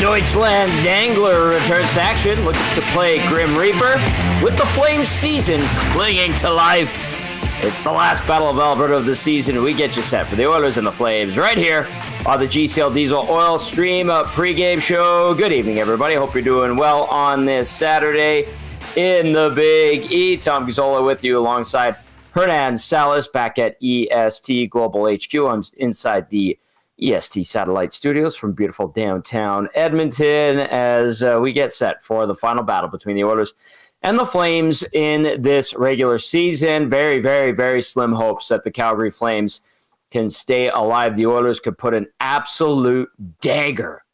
Deutschland Dangler returns to action, looking to play Grim Reaper with the Flames season clinging to life. It's the last Battle of Alberta of the season, and we get you set for the Oilers and the Flames right here on the GCL Diesel Oil Stream pregame show. Good evening, everybody. Hope you're doing well on this Saturday in the Big E. Tom Gazzola with you alongside Hernan, Salas back at EST Global HQ. I'm inside the EST Satellite Studios from beautiful downtown Edmonton as we get set for the final battle between the Oilers and the Flames in this regular season. Very, very, very slim hopes that the Calgary Flames can stay alive. The Oilers could put an absolute dagger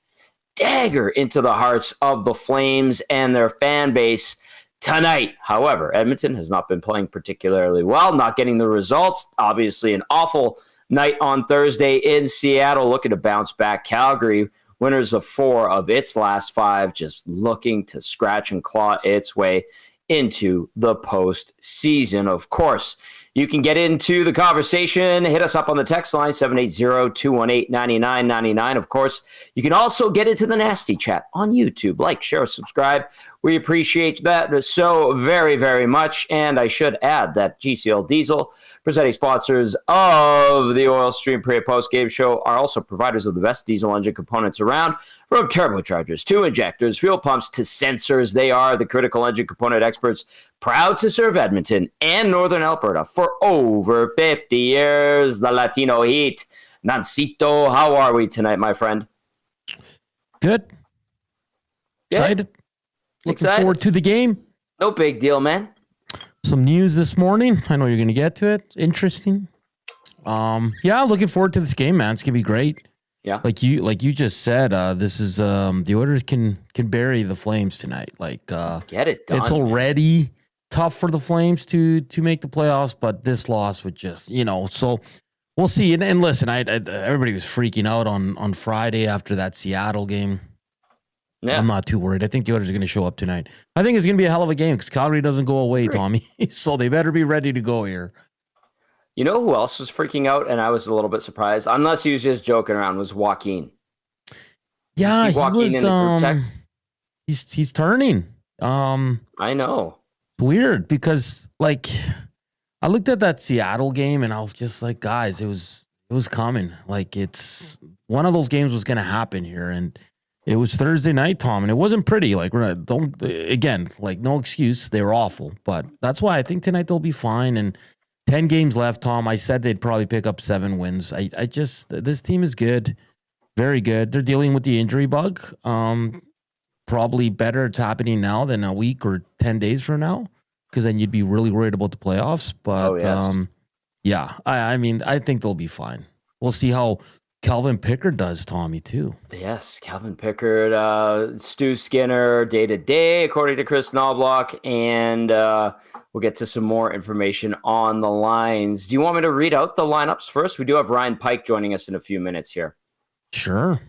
into the hearts of the Flames and their fan base tonight. However, Edmonton has not been playing particularly well, not getting the results. Obviously, an awful night on Thursday in Seattle, looking to bounce back. Calgary, winners of 4 of its last 5, just looking to scratch and claw its way into the postseason. Of course, you can get into the conversation. Hit us up on the text line, 780-218-9999. Of course, you can also get into the nasty chat on YouTube. Like, share, subscribe. We appreciate that so very, very much. And I should add that GCL Diesel, presenting sponsors of the Oil Stream pre- and post-game show, are also providers of the best diesel engine components around, from turbochargers to injectors, fuel pumps to sensors. They are the critical engine component experts, proud to serve Edmonton and Northern Alberta for over 50 years. The Latino Heat. Nancito, how are we tonight, my friend? Good. Excited. Looking forward to the game. No big deal, man. Some news this morning. I know you're going to get to it. Interesting. Yeah, looking forward to this game, man. It's going to be great. Yeah. Like you just said, this is the Oilers can bury the Flames tonight. Get it done. It's already tough for the Flames to make the playoffs, but this loss would just, so we'll see. And listen, everybody was freaking out on Friday after that Seattle game. Yeah. I'm not too worried. I think the Oilers are going to show up tonight. I think it's going to be a hell of a game because Calgary doesn't go away, Tommy. So they better be ready to go here. You know who else was freaking out, and I was a little bit surprised, unless he was just joking around, was Joaquin. Yeah, Joaquin in the group text? He's turning. I know. Weird because I looked at that Seattle game and I was just like, guys, it was coming. It's one of those games was going to happen here, and it was Thursday night, Tom, and it wasn't pretty. No excuse. They were awful, but that's why I think tonight they'll be fine. And 10 games left, Tom. I said they'd probably pick up 7 wins. This team is good, very good. They're dealing with the injury bug. Probably better it's happening now than a week or 10 days from now, because then you'd be really worried about the playoffs. But yeah, I think they'll be fine. We'll see how Calvin Pickard does, Tommy, too. Yes, Calvin Pickard, Stu Skinner, day-to-day, according to Chris Knobloch, and we'll get to some more information on the lines. Do you want me to read out the lineups first? We do have Ryan Pike joining us in a few minutes here. Sure.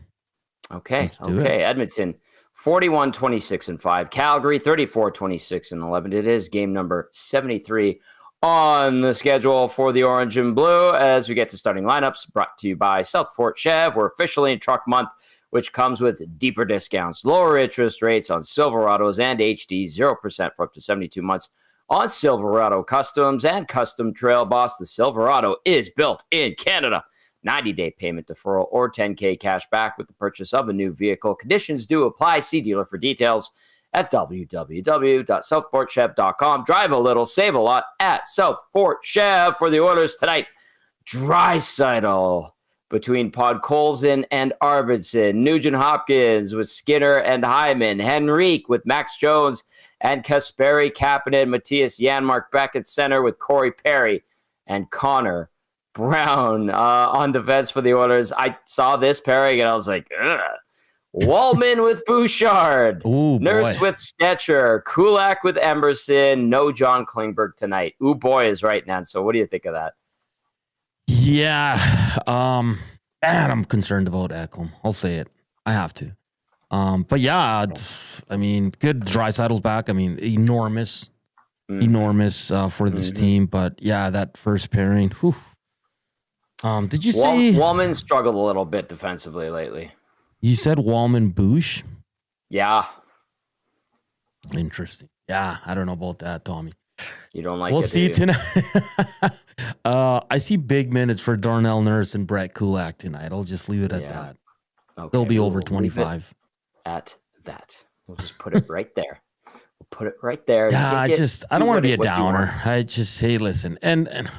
Okay. Edmonton, 41-26-5. Calgary, 34-26-11. It is game number 73 on the schedule for the Orange and Blue as we get to starting lineups, brought to you by South Fort Chev. We're officially in truck month, which comes with deeper discounts, lower interest rates on Silverados and HD, 0% for up to 72 months on Silverado Customs and Custom Trail Boss. The Silverado is built in Canada. 90-day payment deferral or $10K cash back with the purchase of a new vehicle. Conditions do apply. See dealer for details at www.southfortchev.com. Drive a little, save a lot at South Fort Chev. For the Oilers tonight, Draisaitl between Podkolzin and Arvidsson, Nugent Hopkins with Skinner and Hyman, Henrique with Max Jones and Kasperi Kapanen, Matthias Janmark back at center with Corey Perry and Connor Brown on defense for the Oilers. I saw this pairing and I was like, ugh. Wallman with Bouchard, Nurse with Stetcher, Kulak with Emerson, no John Klingberg tonight. Ooh, boy, is right, Nan. So what do you think of that? Yeah, man, I'm concerned about Ekholm. I'll say it. I have to. But yeah, good. Draisaitl's back. Enormous for this team. But yeah, that first pairing. Whew. Did you say Wallman struggled a little bit defensively lately? You said Wallman Boosh? Yeah. Interesting. Yeah, I don't know about that, Tommy. You don't like we'll it, see do you? tonight. I see big minutes for Darnell Nurse and Brett Kulak tonight. I'll just leave it at that. Okay, They'll be over we'll 25. At that. We'll just put it right there. We'll put it right there. Yeah, I don't want to be a downer. I just say, listen, and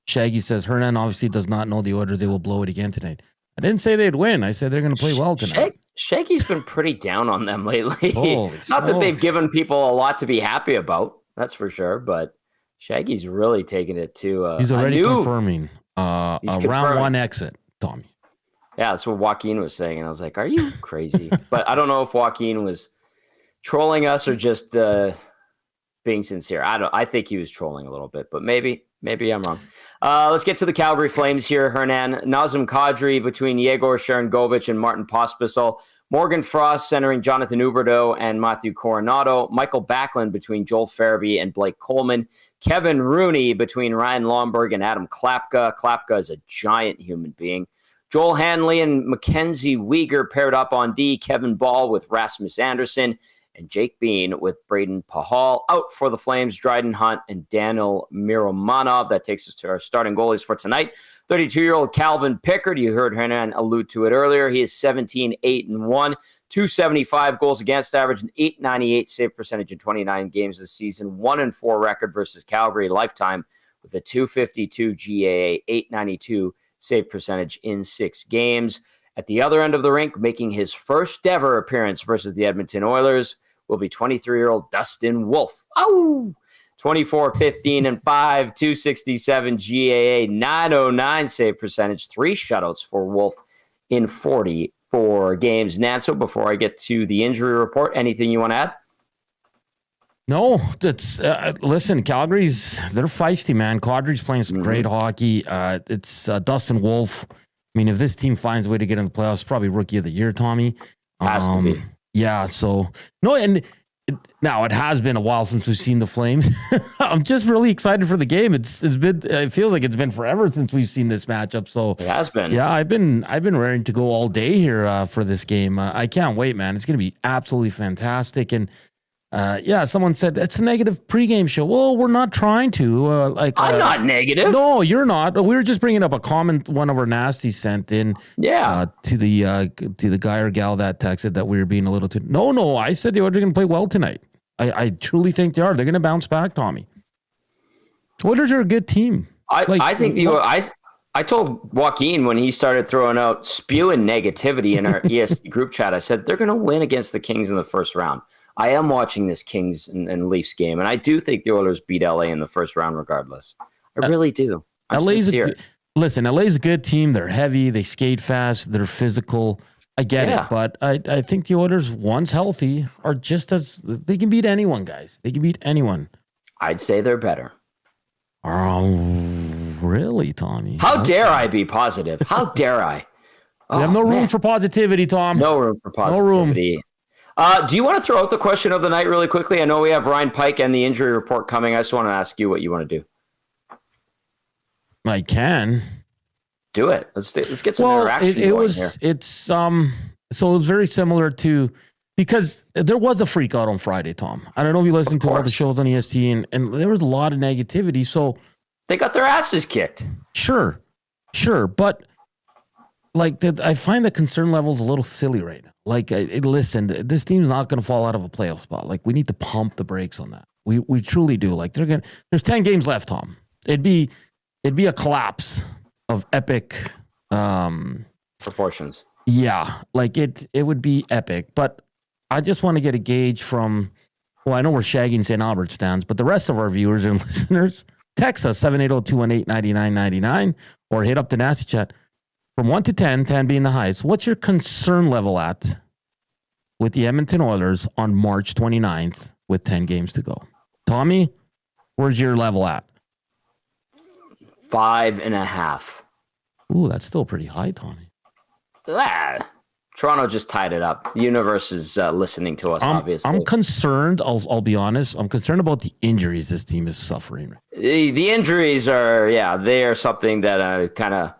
Shaggy says Hernan obviously does not know the Oilers. They will blow it again tonight. I didn't say they'd win. I said they're going to play well tonight. Shaggy's been pretty down on them lately. Holy Not that they've smokes. given people a lot to be happy about. That's for sure. But Shaggy's really taken it to. He's already confirming a round one exit, Tommy. Yeah, that's what Joaquin was saying, and I was like, "Are you crazy?" But I don't know if Joaquin was trolling us or just being sincere. I think he was trolling a little bit, but maybe I'm wrong. Let's get to the Calgary Flames here. Hernan, Nazem Kadri between Yegor Sharangovich and Martin Pospisil. Morgan Frost centering Jonathan Huberdeau and Matthew Coronado. Michael Backlund between Joel Farabee and Blake Coleman. Kevin Rooney between Ryan Lomberg and Adam Klapka. Klapka is a giant human being. Joel Hanley and Mackenzie Weegar paired up on D. Kevin Ball with Rasmus Anderson. And Jake Bean with Braden Pahal. Out for the Flames, Dryden Hunt and Daniel Miromanov. That takes us to our starting goalies for tonight. 32-year-old Calvin Pickard. You heard Hernan allude to it earlier. He is 17-8-1, 275 goals against average, an 898 save percentage in 29 games this season. 1-4 record versus Calgary lifetime with a 252 GAA, 892 save percentage in 6 games. At the other end of the rink, making his first ever appearance versus the Edmonton Oilers, will be 23-year-old Dustin Wolf. 24-15-5, 267 GAA, 909 save percentage, 3 shutouts for Wolf in 44 games. Nanso, before I get to the injury report, anything you want to add? No, that's listen, Calgary's, they're feisty, man. Kadri's playing some great hockey. It's Dustin Wolf. I mean, if this team finds a way to get in the playoffs, probably rookie of the year, Tommy. Has to be. Yeah, so no, and now it has been a while since we've seen the Flames. I'm just really excited for the game. It's been, it feels like it's been forever since we've seen this matchup. So it has been. Yeah, I've been ready to go all day here for this game. I can't wait, man. It's going to be absolutely fantastic. And yeah, someone said it's a negative pregame show. Well, we're not trying to. I'm not negative. No, you're not. We were just bringing up a comment one of our nasties sent in. Yeah. To the guy or gal that texted that we were being a little too. No. I said the Oilers are going to play well tonight. I truly think they are. They're going to bounce back, Tommy. Oilers are a good team. I think I told Joaquin when he started throwing out spewing negativity in our ESC group chat. I said they're going to win against the Kings in the first round. I am watching this Kings and Leafs game, and I do think the Oilers beat LA in the first round regardless. I really do. LA's LA's a good team. They're heavy. They skate fast. They're physical. I get it, but I think the Oilers, once healthy, are just as – they can beat anyone, guys. They can beat anyone. I'd say they're better. Oh, really, Tommy? How dare I be positive? How dare I? We have no room for positivity, Tom. No room for positivity. No room. Do you want to throw out the question of the night really quickly? I know we have Ryan Pike and the injury report coming. I just want to ask you what you want to do. I can do it. Let's get some interaction. So it was very similar to, because there was a freak out on Friday, Tom. I don't know if you listened to all the shows on EST, and there was a lot of negativity. So they got their asses kicked. Sure, but I find the concern levels a little silly right now. Listen, this team's not going to fall out of a playoff spot. We need to pump the brakes on that. We truly do. There's 10 games left, Tom. It'd be a collapse of epic proportions. Yeah, it would be epic. But I just want to get a gauge from, I know we're shagging St. Albert stands, but the rest of our viewers and listeners, text us 780-218-9999 or hit up the Nasty Chat. From 1 to 10, 10 being the highest, what's your concern level at with the Edmonton Oilers on March 29th with 10 games to go? Tommy, where's your level at? 5.5. Ooh, that's still pretty high, Tommy. Toronto just tied it up. The universe is listening to us, obviously. I'm concerned. I'll be honest. I'm concerned about the injuries this team is suffering. The injuries are, they are something that kind of...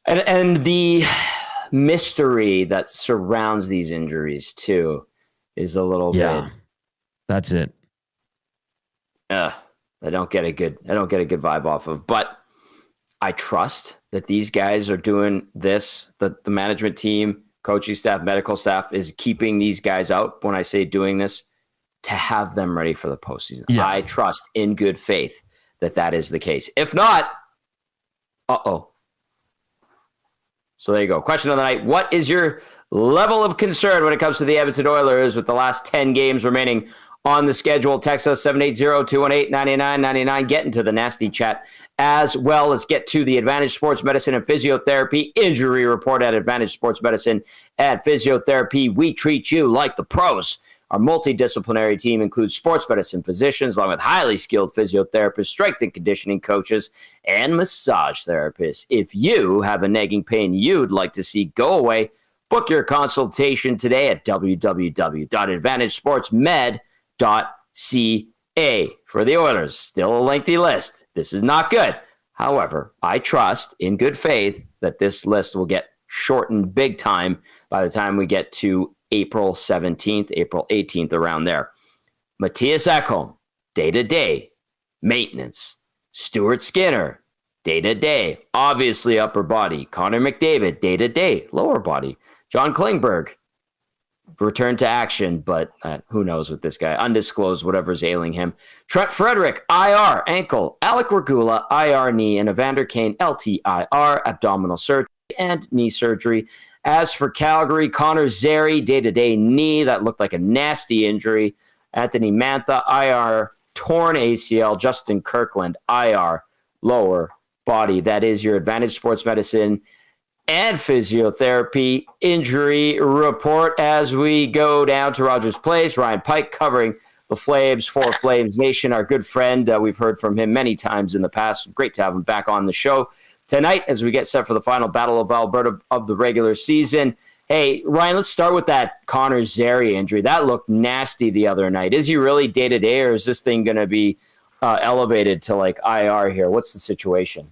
And the mystery that surrounds these injuries too is a little bit. That's it. I don't get a good vibe off of, but I trust that these guys are doing this, that the management team, coaching staff, medical staff is keeping these guys out. When I say doing this, to have them ready for the postseason. Yeah. I trust in good faith that is the case. If not, So there you go. Question of the night. What is your level of concern when it comes to the Edmonton Oilers with the last 10 games remaining on the schedule? Text us 780-218-9999. Get into the nasty chat as well. Let's get to the Advantage Sports Medicine and Physiotherapy injury report at Advantage Sports Medicine and Physiotherapy. We treat you like the pros. Our multidisciplinary team includes sports medicine physicians, along with highly skilled physiotherapists, strength and conditioning coaches, and massage therapists. If you have a nagging pain you'd like to see go away, book your consultation today at www.advantagesportsmed.ca. For the Oilers, still a lengthy list. This is not good. However, I trust in good faith that this list will get shortened big time by the time we get to April 17th, April 18th, around there. Matthias Ekholm, day-to-day, maintenance. Stuart Skinner, day-to-day, obviously upper body. Connor McDavid, day-to-day, lower body. John Klingberg, return to action, but who knows with this guy. Undisclosed, whatever's ailing him. Trent Frederick, IR, ankle. Alec Regula, IR, knee. And Evander Kane, LTIR, abdominal surgery and knee surgery. As for Calgary, Connor Zary, day-to-day knee. That looked like a nasty injury. Anthony Mantha, IR, torn ACL. Justin Kirkland, IR, lower body. That is your Advantage Sports Medicine and Physiotherapy injury report as we go down to Rogers Place. Ryan Pike covering the Flames for Flames Nation, our good friend. We've heard from him many times in the past. Great to have him back on the show tonight as we get set for the final Battle of Alberta of the regular season. Hey, Ryan, let's start with that Connor Zary injury. That looked nasty the other night. Is he really day-to-day, or is this thing going to be elevated to like IR here? What's the situation?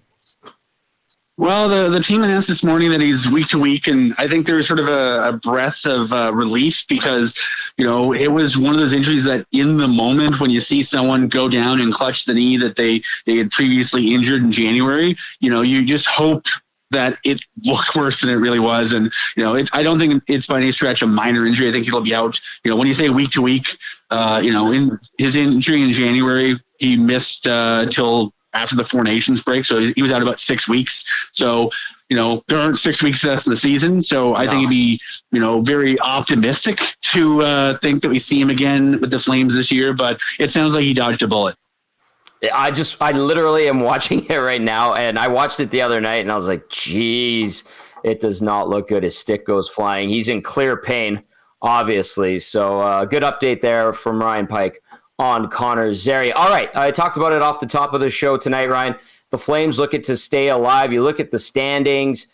Well, the team announced this morning that he's week to week, and I think there's sort of a breath of relief because, it was one of those injuries that in the moment when you see someone go down and clutch the knee that they had previously injured in January, you just hope that it looked worse than it really was. And, I don't think it's by any stretch a minor injury. I think he'll be out. When you say week to week, in his injury in January, he missed till after the Four Nations break. So he was out about 6 weeks. So, there aren't 6 weeks left in the season. So I think it'd be, very optimistic to think that we see him again with the Flames this year, but it sounds like he dodged a bullet. I literally am watching it right now, and I watched it the other night and I was like, geez, it does not look good. His stick goes flying. He's in clear pain, obviously. So good update there from Ryan Pike on Connor Zary. All right, I talked about it off the top of the show tonight, Ryan. The Flames looking to stay alive. You look at the standings.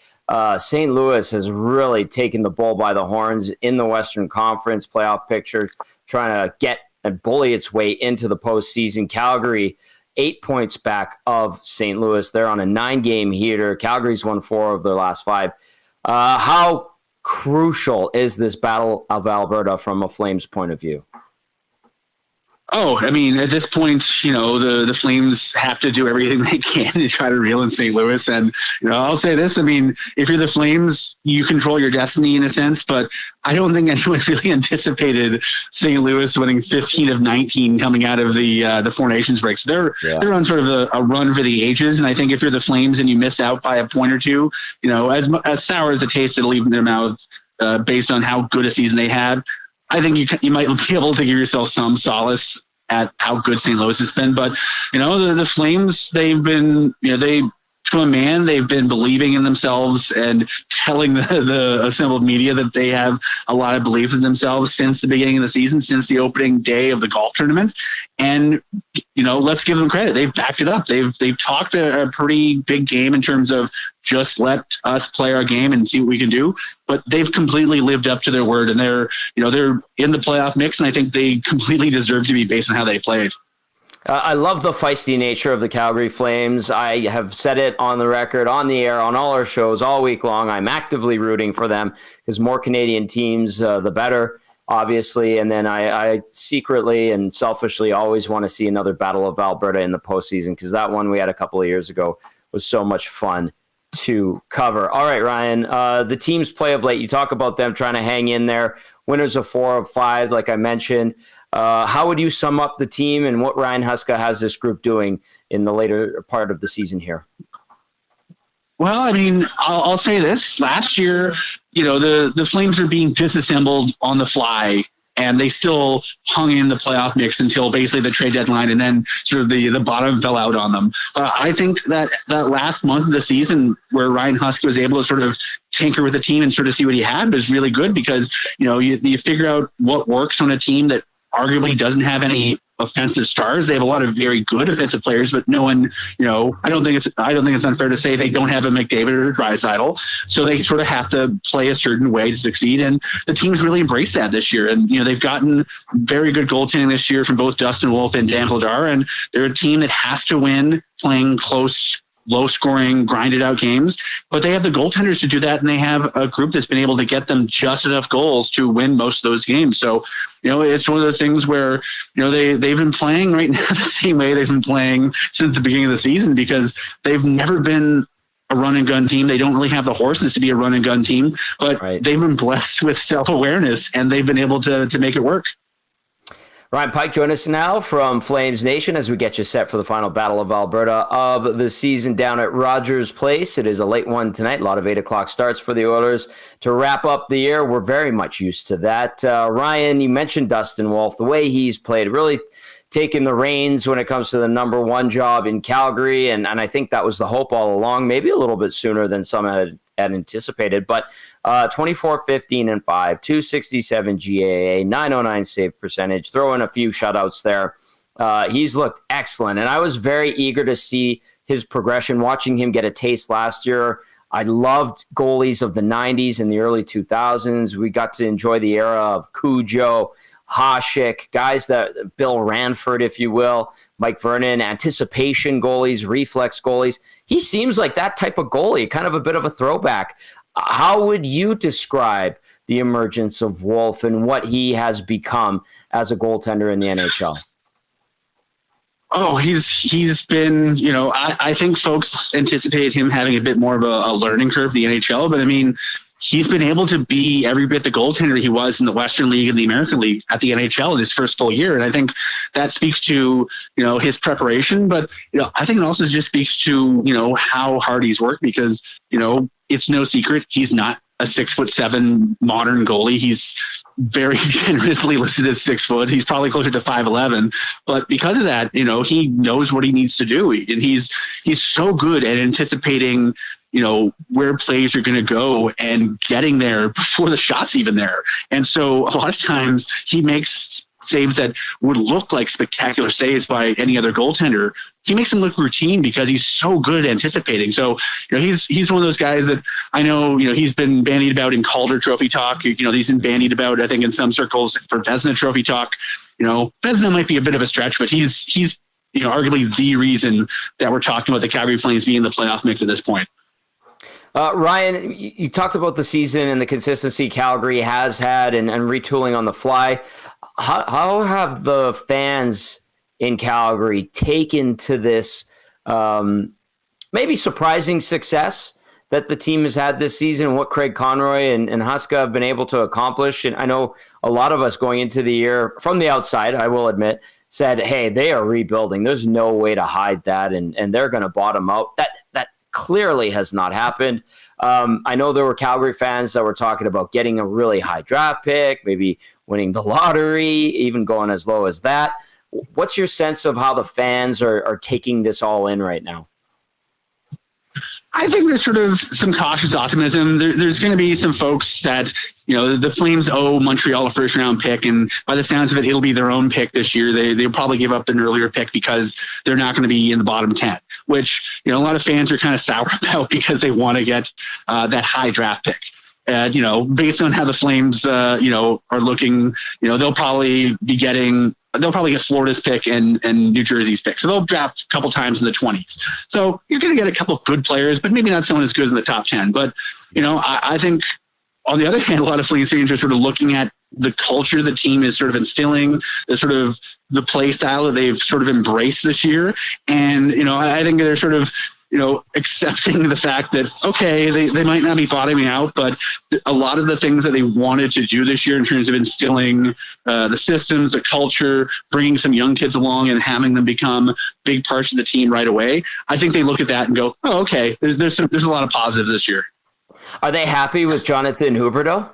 St. Louis has really taken the bull by the horns in the Western Conference playoff picture, trying to get and bully its way into the postseason. Calgary, 8 points back of St. Louis. They're on a 9-game heater. Calgary's won 4 of their last 5. How crucial is this Battle of Alberta from a Flames point of view? Oh, I mean, at this point, the Flames have to do everything they can to try to reel in St. Louis. And, I'll say this. I mean, if you're the Flames, you control your destiny in a sense, but I don't think anyone really anticipated St. Louis winning 15 of 19 coming out of the Four Nations breaks. They're on sort of a run for the ages. And I think if you're the Flames and you miss out by a point or two, as sour as it tasted to leave in their mouth based on how good a season they had, I think you might be able to give yourself some solace at how good St. Louis has been. But, the Flames, they've been, to a man, they've been believing in themselves and telling the assembled media that they have a lot of belief in themselves since the beginning of the season, since the opening day of the golf tournament. And, let's give them credit. They've backed it up. They've talked a pretty big game in terms of just let us play our game and see what we can do. But they've completely lived up to their word, and they're in the playoff mix, and I think they completely deserve to be based on how they played. I love the feisty nature of the Calgary Flames. I have said it on the record, on the air, on all our shows all week long. I'm actively rooting for them because more Canadian teams, the better, obviously. And then I secretly and selfishly always want to see another Battle of Alberta in the postseason because that one we had a couple of years ago was so much fun to cover. All right, Ryan, the teams play of late. You talk about them trying to hang in there. Winners of 4 of 5, like I mentioned. How would you sum up the team and what Ryan Huska has this group doing in the later part of the season here? Well, I mean, I'll say this. Last year, the Flames are being disassembled on the fly, and they still hung in the playoff mix until basically the trade deadline, and then sort of the bottom fell out on them. I think that last month of the season where Ryan Huska was able to sort of tinker with the team and sort of see what he had was really good because, you figure out what works on a team that arguably doesn't have any offensive stars. They have a lot of very good offensive players, but no one, I don't think it's unfair to say they don't have a McDavid or Draisaitl. So they sort of have to play a certain way to succeed. And the team's really embraced that this year. And, they've gotten very good goaltending this year from both Dustin Wolf and Dan Vladar. And they're a team that has to win playing close, low-scoring, grinded-out games, but they have the goaltenders to do that, and they have a group that's been able to get them just enough goals to win most of those games. So, it's one of those things where, they've been playing right now the same way they've been playing since the beginning of the season because they've never been a run-and-gun team. They don't really have the horses to be a run-and-gun team, but They've been blessed with self-awareness, and they've been able to make it work. Ryan Pike, join us now from Flames Nation as we get you set for the final Battle of Alberta of the season down at Rogers Place. It is a late one tonight. A lot of 8 o'clock starts for the Oilers to wrap up the year. We're very much used to that. Ryan, you mentioned Dustin Wolf, the way he's played, really taking the reins when it comes to the number one job in Calgary. And I think that was the hope all along, maybe a little bit sooner than some had anticipated. But 24, 15, and 5, 267 GAA, 909 save percentage, throw in a few shutouts there. He's looked excellent. And I was very eager to see his progression, watching him get a taste last year. I loved goalies of the 90s and the early 2000s. We got to enjoy the era of Cujo, Hasek, guys that Bill Ranford, if you will, Mike Vernon, anticipation goalies, reflex goalies. He seems like that type of goalie, kind of a bit of a throwback. How would you describe the emergence of Wolf and what he has become as a goaltender in the NHL? Oh, he's been, I think folks anticipated him having a bit more of a learning curve, the NHL, but I mean, he's been able to be every bit the goaltender he was in the Western League and the American League at the NHL in his first full year. And I think that speaks to, his preparation, but, I think it also just speaks to, how hard he's worked because, it's no secret he's not a 6'7" modern goalie. He's very generously listed as 6 foot. He's probably closer to 5'11", but because of that, he knows what he needs to do. And he's so good at anticipating, where plays are going to go and getting there before the shot's even there. And so a lot of times he makes saves that would look like spectacular saves by any other goaltender. He makes them look routine because he's so good at anticipating. So, he's one of those guys that I know, he's been bandied about in Calder Trophy talk. He's been bandied about, I think, in some circles for Vezina Trophy talk. Vezina might be a bit of a stretch, but he's arguably the reason that we're talking about the Calgary Flames being in the playoff mix at this point. Ryan, you talked about the season and the consistency Calgary has had and retooling on the fly. How have the fans in Calgary taken to this maybe surprising success that the team has had this season, what Craig Conroy and Huska have been able to accomplish? And I know a lot of us going into the year from the outside, I will admit, said, hey, they are rebuilding. There's no way to hide that, and they're going to bottom out. That clearly has not happened. I know there were Calgary fans that were talking about getting a really high draft pick, maybe winning the lottery, even going as low as that. What's your sense of how the fans are taking this all in right now? I think there's sort of some cautious optimism. There's going to be some folks that, the Flames owe Montreal a first-round pick, and by the sounds of it, it'll be their own pick this year. They'll probably give up an earlier pick because they're not going to be in the bottom 10, which, a lot of fans are kind of sour about because they want to get that high draft pick. Based on how the Flames, are looking, they'll probably be getting they'll probably get Florida's pick and New Jersey's pick. So they'll draft a couple times in the 20s. So you're going to get a couple good players, but maybe not someone as good as in the top 10. But, I think on the other hand, a lot of Flames fans are sort of looking at the culture the team is sort of instilling, the play style that they've sort of embraced this year. And, I think they're sort of, accepting the fact that, okay, they might not be bottoming out, but a lot of the things that they wanted to do this year in terms of instilling the systems, the culture, bringing some young kids along and having them become big parts of the team right away, I think they look at that and go, oh, okay, there's a lot of positives this year. Are they happy with Jonathan Huberdeau?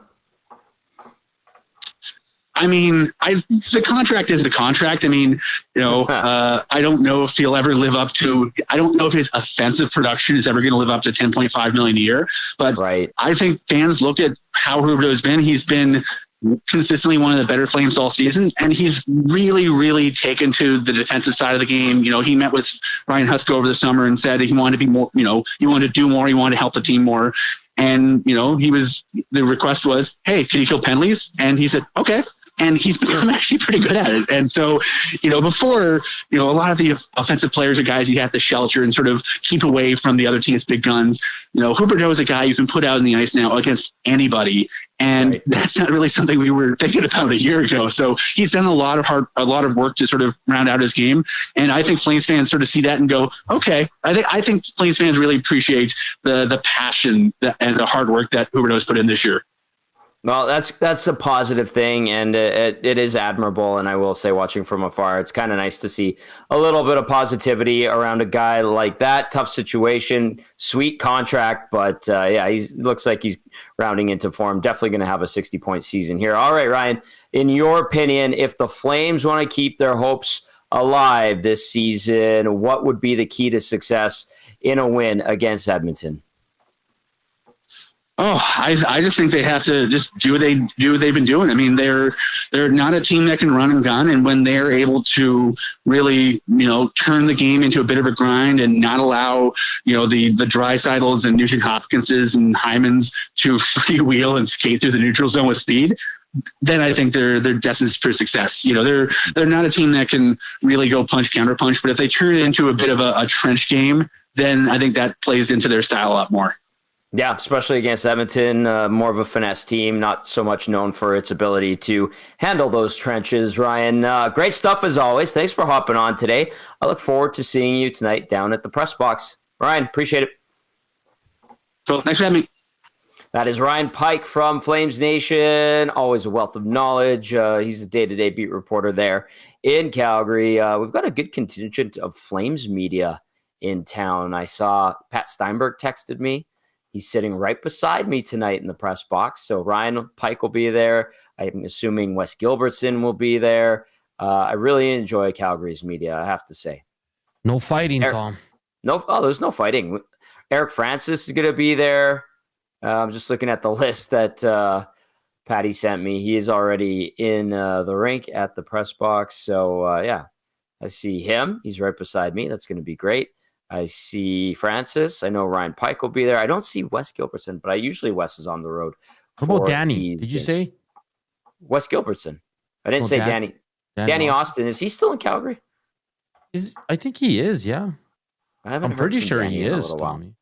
I mean, the contract is the contract. I mean, I don't know if he'll ever live up to. I don't know if his offensive production is ever going to live up to $10.5 million a year. But right. I think fans look at how Huberdeau's been. He's been consistently one of the better Flames all season, and he's really, really taken to the defensive side of the game. He met with Ryan Husko over the summer and said he wanted to be more. He wanted to do more. He wanted to help the team more. And the request was, hey, can you kill penalties? And he said, okay. And he's become actually pretty good at it. And so, before, a lot of the offensive players are guys you have to shelter and sort of keep away from the other team's big guns. Huberdeau is a guy you can put out in the ice now against anybody. And right. That's not really something we were thinking about a year ago. So he's done a lot of work to sort of round out his game. And I think Flames fans sort of see that and go, okay, I think Flames fans really appreciate the passion and the hard work that Huberdeau has put in this year. Well, that's a positive thing, and it is admirable. And I will say, watching from afar, it's kind of nice to see a little bit of positivity around a guy like that. Tough situation, sweet contract, but he looks like he's rounding into form. Definitely going to have a 60-point season here. All right, Ryan, in your opinion, if the Flames want to keep their hopes alive this season, what would be the key to success in a win against Edmonton? Oh, I just think they have to just do what they've been doing. I mean, they're not a team that can run and gun, and when they're able to really, turn the game into a bit of a grind and not allow, the Draisaitl's and Nugent Hopkinses and Hymans to freewheel and skate through the neutral zone with speed, then I think they're destined for success. They're not a team that can really go counter punch, but if they turn it into a bit of a trench game, then I think that plays into their style a lot more. Yeah, especially against Edmonton, more of a finesse team, not so much known for its ability to handle those trenches. Ryan, great stuff as always. Thanks for hopping on today. I look forward to seeing you tonight down at the press box. Ryan, appreciate it. Cool. Thanks for having me. That is Ryan Pike from Flames Nation. Always a wealth of knowledge. He's a day-to-day beat reporter there in Calgary. We've got a good contingent of Flames media in town. I saw Pat Steinberg texted me. He's sitting right beside me tonight in the press box. So Ryan Pike will be there. I'm assuming Wes Gilbertson will be there. I really enjoy Calgary's media, I have to say. No fighting, Tom. There's no fighting. Eric Francis is going to be there. I'm just looking at the list that Patty sent me. He is already in the rink at the press box. So, I see him. He's right beside me. That's going to be great. I see Francis. I know Ryan Pike will be there. I don't see Wes Gilbertson, but usually Wes is on the road. What about Danny? Did you say? Wes Gilbertson. I didn't say Danny. Danny Austin. Is he still in Calgary? I think he is, yeah. I'm pretty sure he is, Tommy.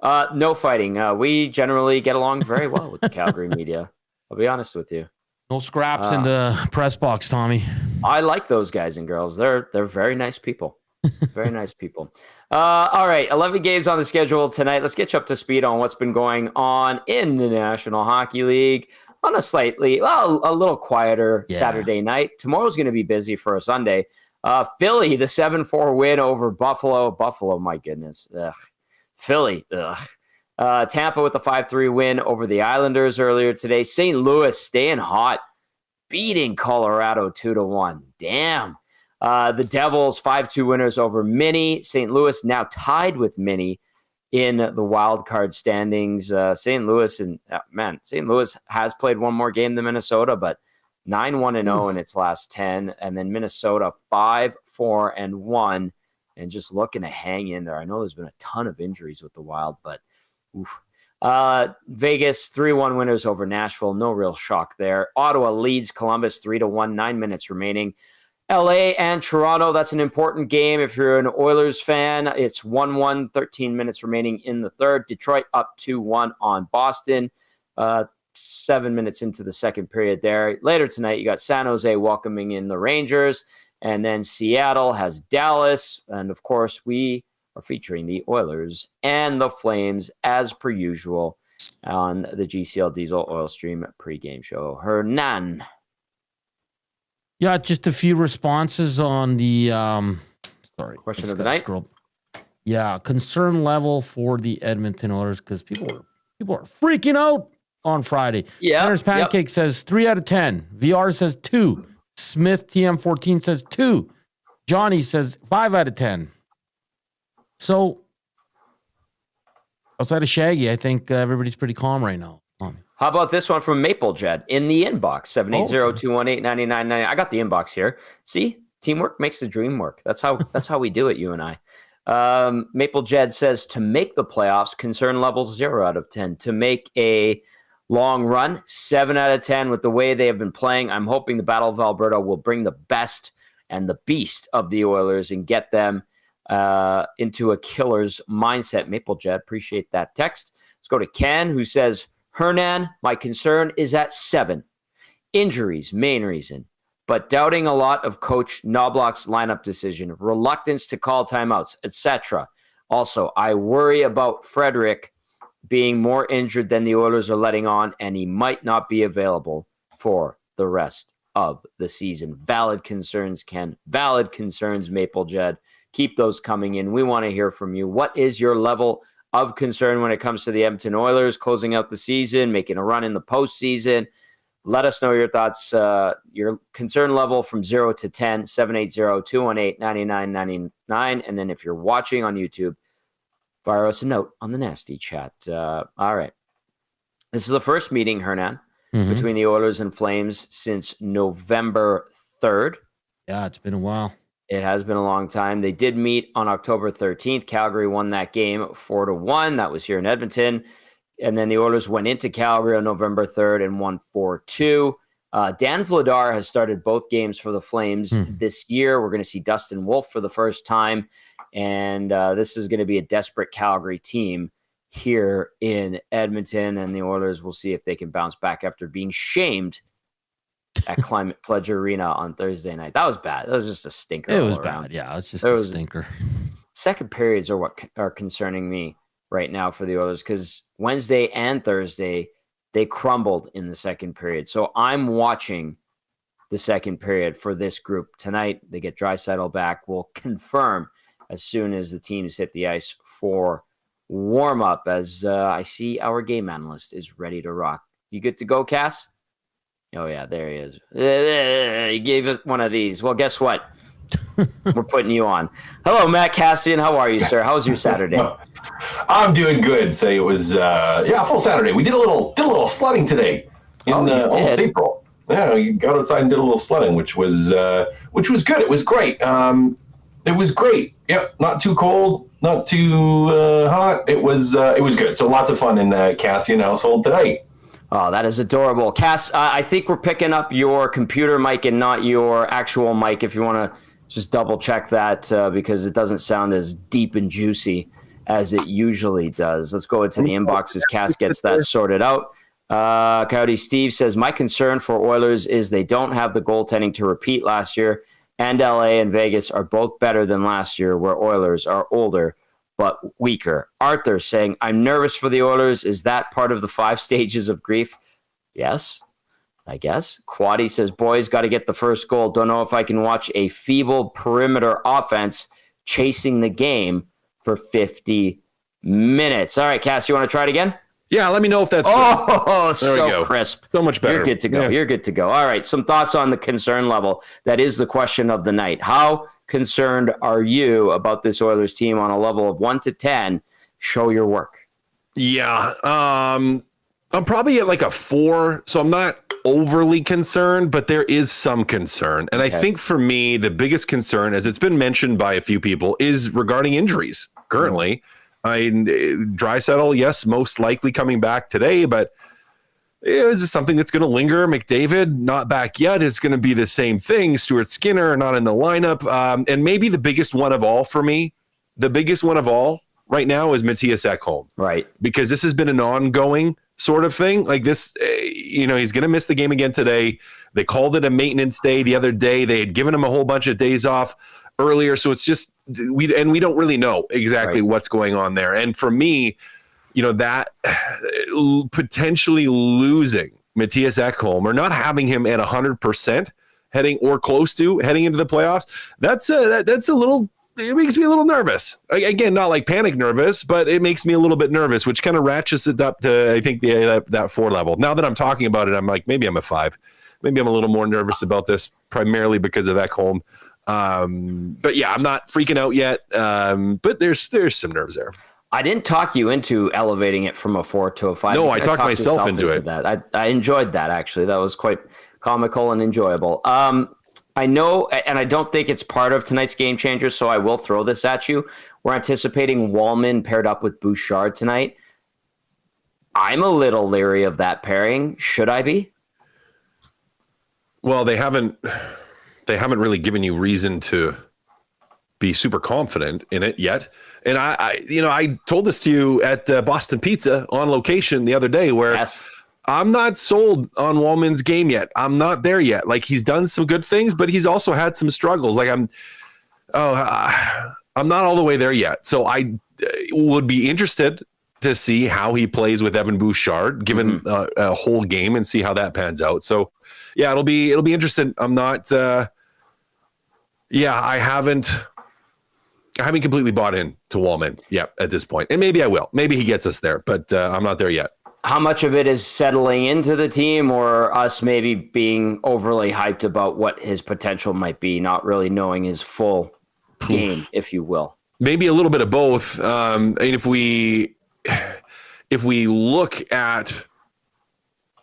No fighting. We generally get along very well with the Calgary media. I'll be honest with you. No scraps in the press box, Tommy. I like those guys and girls. They're very nice people. Very nice people. All right, 11 games on the schedule tonight. Let's get you up to speed on what's been going on in the National Hockey League on a a little quieter Saturday night. Tomorrow's going to be busy for a Sunday. Philly, the 7-4 win over Buffalo. Buffalo, my goodness. Ugh. Philly, ugh. Tampa with the 5-3 win over the Islanders earlier today. St. Louis staying hot, beating Colorado 2-1. Damn. The Devils 5-2 winners over Mini. St. Louis now tied with Mini in the wild card standings. St. Louis has played one more game than Minnesota, but 9-1-0 in its last 10, and then Minnesota 5-4-1, and just looking to hang in there. I know there's been a ton of injuries with the Wild, but Vegas 3-1 winners over Nashville. No real shock there. Ottawa leads Columbus 3-1, 9 minutes remaining. LA and Toronto, that's an important game. If you're an Oilers fan, it's 1-1, 13 minutes remaining in the third. Detroit up 2-1 on Boston. 7 minutes into the second period there. Later tonight, you got San Jose welcoming in the Rangers. And then Seattle has Dallas. And of course, we are featuring the Oilers and the Flames as per usual on the GCL Diesel Oil Stream pregame show. Hernan. Yeah, just a few responses on the question of the night. Yeah, concern level for the Edmonton Oilers because people are freaking out on Friday. Yeah. Hunter's Pancake says 3 out of 10. VR says 2. Smith TM14 says 2. Johnny says 5 out of 10. So, outside of Shaggy, I think everybody's pretty calm right now. How about this one from Maple Jed in the inbox, 780-218-9990. I got the inbox here. See, teamwork makes the dream work. That's how we do it, you and I. Maple Jed says to make the playoffs, concern level 0 out of 10. To make a long run, 7 out of 10 with the way they have been playing. I'm hoping the Battle of Alberta will bring the best and the beast of the Oilers and get them into a killer's mindset. Maple Jet, appreciate that text. Let's go to Ken, who says, Hernan, my concern is at 7. Injuries, main reason, but doubting a lot of Coach Knobloch's lineup decision, reluctance to call timeouts, etc. Also, I worry about Frederick being more injured than the Oilers are letting on, and he might not be available for the rest of the season. Valid concerns, Ken. Valid concerns, Maple Jed. Keep those coming in. We want to hear from you. What is your level of concern when it comes to the Edmonton Oilers closing out the season, making a run in the postseason? Let us know your thoughts, your concern level from 0 to 10, 780-218-9999. And then if you're watching on YouTube, fire us a note on the Nasty Chat. All right. This is the first meeting, Hernan, between the Oilers and Flames since November 3rd. Yeah, it's been a while. It has been a long time. They did meet on October 13th. Calgary won that game 4-1. That was here in Edmonton. And then the Oilers went into Calgary on November 3rd and won 4-2. Dan Vladar has started both games for the Flames this year. We're going to see Dustin Wolf for the first time. And this is going to be a desperate Calgary team here in Edmonton. And the Oilers will see if they can bounce back after being shamed at Climate Pledge Arena on Thursday night. That was bad. That was just a stinker. It was bad. Yeah, it's just a stinker. Second periods are what are concerning me right now for the Oilers because Wednesday and Thursday, they crumbled in the second period. So I'm watching the second period for this group. Tonight, they get Draisaitl back. We'll confirm as soon as the teams hit the ice for warm-up as I see our game analyst is ready to rock. You good to go, Cass? Oh, yeah, there he is. He gave us one of these. Well, guess what? We're putting you on. Hello, Matt Kassian. How are you, sir? How was your Saturday? I'm doing good. Say it was, full Saturday. We did a little sledding today in almost April. Yeah, you got outside and did a little sledding, which was good. It was great. It was great. Yep, not too cold, not too hot. It was good. So lots of fun in the Kassian household today. Oh, that is adorable. Cass, I think we're picking up your computer mic and not your actual mic, if you want to just double check that because it doesn't sound as deep and juicy as it usually does. Let's go into the inbox as Cass gets that sorted out. Coyote Steve says, my concern for Oilers is they don't have the goaltending to repeat last year, and LA and Vegas are both better than last year, where Oilers are older but weaker. Arthur saying, I'm nervous for the Oilers. Is that part of the 5 stages of grief? Yes, I guess. Quaddy says, boys, got to get the first goal. Don't know if I can watch a feeble perimeter offense chasing the game for 50 minutes. All right, Cass, you want to try it again? Yeah, let me know if that's good. So crisp. So much better. You're good to go. Yeah. You're good to go. All right, some thoughts on the concern level. That is the question of the night. How concerned are you about this Oilers team on a level of 1 to 10? Show your work. Yeah, I'm probably at like a 4, so I'm not overly concerned, but there is some concern. And okay. I think for me, the biggest concern, as it's been mentioned by a few people, is regarding injuries currently. Draisaitl, yes, most likely coming back today, but is this something that's going to linger? McDavid, not back yet. It's going to be the same thing. Stuart Skinner, not in the lineup. And maybe the biggest one of all for me, the biggest one of all right now is Matthias Ekholm. Right. Because this has been an ongoing sort of thing. Like this, he's going to miss the game again today. They called it a maintenance day the other day. They had given him a whole bunch of days off earlier. So it's just, we don't really know exactly what's going on there. And for me, that potentially losing Matthias Ekholm or not having him at 100% heading or close to heading into the playoffs, that's a little, it makes me a little nervous. Again, not like panic nervous, but it makes me a little bit nervous, which kind of ratchets it up to, I think, that 4 level. Now that I'm talking about it, I'm like, maybe I'm a 5. Maybe I'm a little more nervous about this, primarily because of Ekholm. But yeah, I'm not freaking out yet. But there's some nerves there. I didn't talk you into elevating it from a 4 to a 5. No, I talked myself into it. That. I enjoyed that, actually. That was quite comical and enjoyable. I know, and I don't think it's part of tonight's Game Changers, so I will throw this at you. We're anticipating Wallman paired up with Bouchard tonight. I'm a little leery of that pairing. Should I be? Well, they haven't really given you reason to be super confident in it yet. And I told this to you at Boston Pizza on location the other day, where I'm not sold on Wallman's game yet. I'm not there yet. Like, he's done some good things, but he's also had some struggles. Like, I'm not all the way there yet. So I would be interested to see how he plays with Evan Bouchard, given a whole game, and see how that pans out. So yeah, it'll be interesting. I'm not, I haven't completely bought in to Wallman yet at this point. And maybe I will. Maybe he gets us there, but I'm not there yet. How much of it is settling into the team, or us maybe being overly hyped about what his potential might be, not really knowing his full game, if you will? Maybe a little bit of both. And if we look at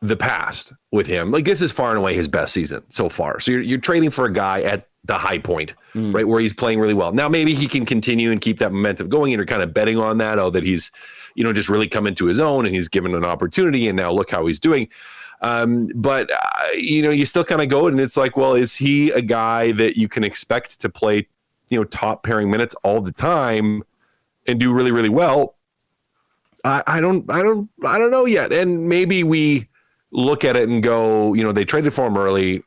the past with him, like, this is far and away his best season so far. So you're trading for a guy at the high point, right, where he's playing really well. Now, maybe he can continue and keep that momentum going, and you're kind of betting on that, that he's, just really come into his own and he's given an opportunity, and now look how he's doing. But you still kind of go, and it's like, well, is he a guy that you can expect to play, top pairing minutes all the time and do really, really well? I don't know yet. And maybe we look at it and go, they traded for him early.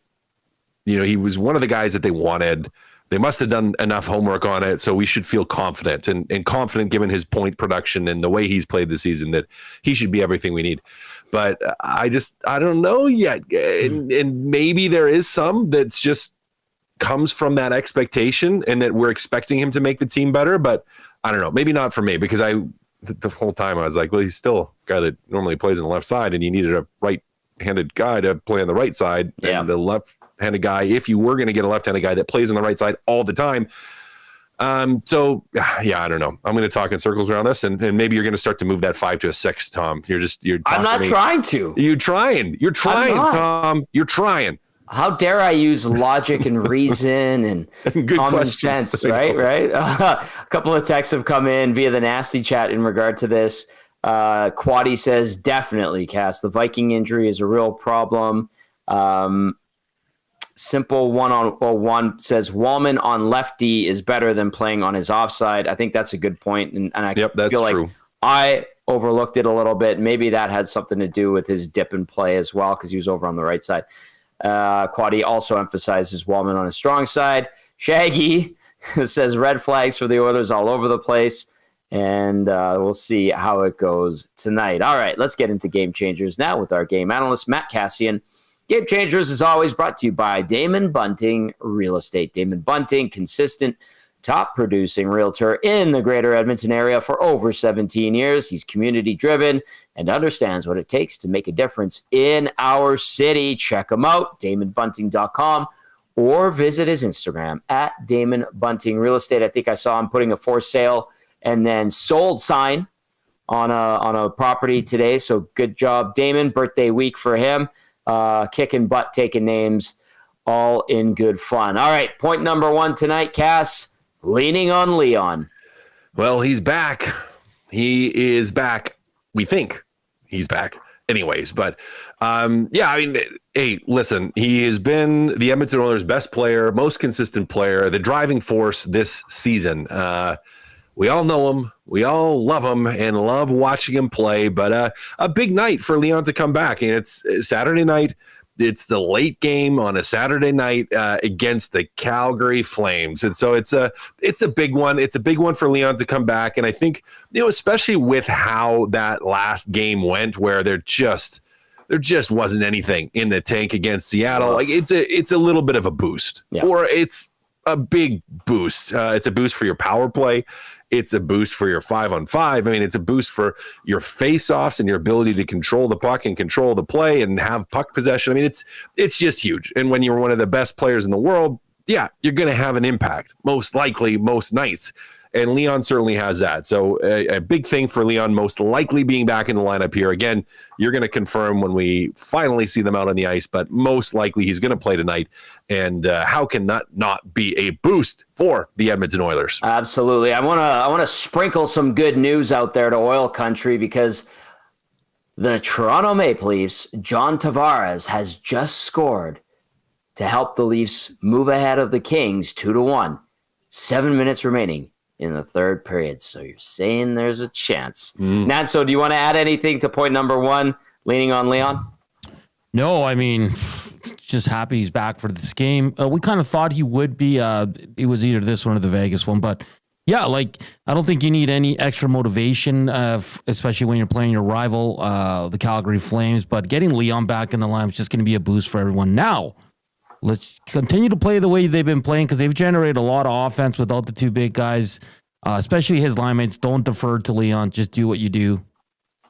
He was one of the guys that they wanted. They must have done enough homework on it, so we should feel confident and confident, given his point production and the way he's played this season, that he should be everything we need. But I don't know yet. And maybe there is some that's just comes from that expectation, and that we're expecting him to make the team better. But I don't know. Maybe not for me, because the whole time I was like, well, he's still a guy that normally plays on the left side, and you needed a right-handed guy to play on the right side, and the left-handed guy, if you were going to get a left-handed guy that plays on the right side all the time. So I don't know. I'm going to talk in circles around this, and maybe you're going to start to move that 5 to a 6, Tom. You're I'm not trying to. You're trying, Tom. You're trying. How dare I use logic and reason and good common sense, right? A couple of texts have come in via the nasty chat in regard to this. Quaddy says, definitely, Cass. The Viking injury is a real problem. Simple 1-on-1 says, Wallman on lefty is better than playing on his offside. I think that's a good point. And I feel like I overlooked it a little bit. Maybe that had something to do with his dip and play as well, because he was over on the right side. Quaddy also emphasizes Wallman on his strong side. Shaggy says red flags for the Oilers all over the place, and we'll see how it goes tonight. All right, let's get into Game Changers now with our game analyst, Matt Kassian. Game Changers is always brought to you by Damon Bunting Real Estate. Damon Bunting, consistent, top-producing realtor in the greater Edmonton area for over 17 years. He's community-driven and understands what it takes to make a difference in our city. Check him out, DamonBunting.com, or visit his Instagram at Damon Bunting Real Estate. I think I saw him putting a for sale and then sold sign on a property today. So good job, Damon. Birthday week for him. Kicking butt, taking names, all in good fun. All right, point number 1 tonight, Cass. Leaning on Leon. Well, he's back. He is back. We think he's back anyways. But yeah, I mean, hey, listen, he has been the Edmonton Oilers' best player, most consistent player, the driving force this season. We all know him. We all love him and love watching him play. But a big night for Leon to come back. And it's Saturday night. It's the late game on a Saturday night against the Calgary Flames. And so it's a big one. It's a big one for Leon to come back. And I think, especially with how that last game went, where there just wasn't anything in the tank against Seattle. Like it's a little bit of a boost, or it's a big boost. It's a boost for your power play. It's a boost for your 5-on-5. I mean, it's a boost for your face-offs and your ability to control the puck and control the play and have puck possession. I mean, it's just huge. And when you're one of the best players in the world, yeah, you're going to have an impact, most likely, most nights. And Leon certainly has that. So a big thing for Leon, most likely being back in the lineup here. Again, you're going to confirm when we finally see them out on the ice, but most likely he's going to play tonight. And how can that not be a boost for the Edmonton Oilers? Absolutely. I want to sprinkle some good news out there to Oil Country, because the Toronto Maple Leafs, John Tavares, has just scored to help the Leafs move ahead of the Kings 2-1. 7 minutes remaining in the third period. So you're saying there's a chance. Nanso, do you want to add anything to point number one, leaning on Leon? No, I mean, just happy he's back for this game. We kind of thought he would be. It was either this one or the Vegas one. But yeah, like, I don't think you need any extra motivation, especially when you're playing your rival, the Calgary Flames. But getting Leon back in the line is just going to be a boost for everyone. Now, let's continue to play the way they've been playing, because they've generated a lot of offense without the two big guys, especially his line mates. Don't defer to Leon. Just do what you do.